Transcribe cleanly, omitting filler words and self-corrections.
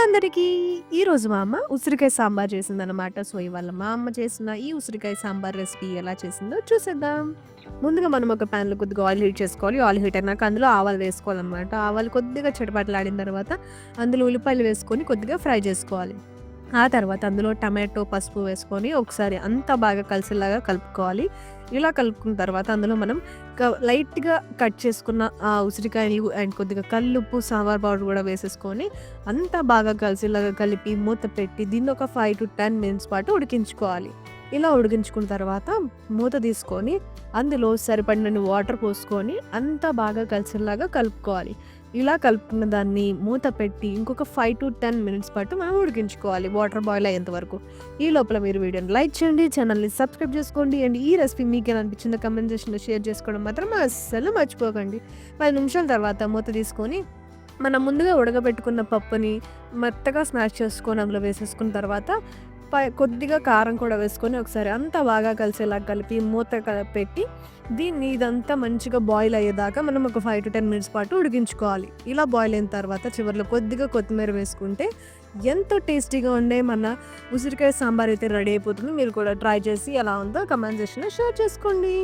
అందరికీ ఈరోజు మా అమ్మ ఉసిరికాయ సాంబార్ చేసిందనమాట. సో, ఇవాళ మా అమ్మ చేసిన ఈ ఉసిరికాయ సాంబార్ రెసిపీ ఎలా చేసిందో చూసేద్దాం. ముందుగా మనం ఒక ప్యాన్‌లో కొద్దిగా ఆయిల్ హీట్ చేసుకోవాలి. ఆయిల్ హీట్ అయినాక అందులో ఆవాలు వేసుకోవాలనమాట. ఆవాలు కొద్దిగా చిటపటలాడిన తర్వాత అందులో ఉల్లిపాయలు వేసుకొని కొద్దిగా ఫ్రై చేసుకోవాలి. ఆ తర్వాత అందులో టమాటో, పసుపు వేసుకొని ఒకసారి అంతా బాగా కలిసేలాగా కలుపుకోవాలి. ఇలా కలుపుకున్న తర్వాత అందులో మనం లైట్‌గా కట్ చేసుకున్న ఉసిరికాయలు అండ్ కొద్దిగా కల్లుప్పు, సాంబార్ పౌడర్ కూడా వేసేసుకొని అంతా బాగా కలిసేలాగా కలిపి మూత పెట్టి దీన్ని ఒక 5-10 మినిట్స్ పాటు ఉడికించుకోవాలి. ఇలా ఉడికించుకున్న తర్వాత మూత తీసుకొని అందులో సరిపడినన్ని వాటర్ పోసుకొని అంతా బాగా కలిసేలాగా కలుపుకోవాలి. ఇలా కలుపుకున్న దాన్ని మూత పెట్టి ఇంకొక 5-10 మినిట్స్ పాటు మనం ఉడికించుకోవాలి వాటర్ బాయిల్ అయ్యేంత వరకు. ఈ లోపల మీరు వీడియోని లైక్ చేయండి, ఛానల్‌ని సబ్స్క్రైబ్ చేసుకోండి అండ్ ఈ రెసిపీ మీకెలా అనిపించిందో కామెంట్ సెక్షన్‌లో షేర్ చేసుకోవడం మాత్రం అస్సలు మర్చిపోకండి. 10 నిమిషాల తర్వాత మూత తీసుకొని మనం ముందుగా ఉడకబెట్టుకున్న పప్పుని మెత్తగా స్మాష్ చేసుకొని అందులో వేసేసుకున్న తర్వాత కొద్దిగా కారం కూడా వేసుకొని ఒకసారి అంతా బాగా కలిసేలా కలిపి మూత పెట్టి దీన్ని ఇదంతా మంచిగా బాయిల్ అయ్యేదాకా మనం ఒక 5-10 మినిట్స్ పాటు ఉడికించుకోవాలి. ఇలా బాయిల్ అయిన తర్వాత చివరిలో కొద్దిగా కొత్తిమీర వేసుకుంటే ఎంతో టేస్టీగా ఉండే మన ఉసిరికాయ సాంబార్ అయితే రెడీ అయిపోతుంది. మీరు కూడా ట్రై చేసి ఎలా ఉందో కామెంట్ సెక్షన్‌లో షేర్ చేసుకోండి.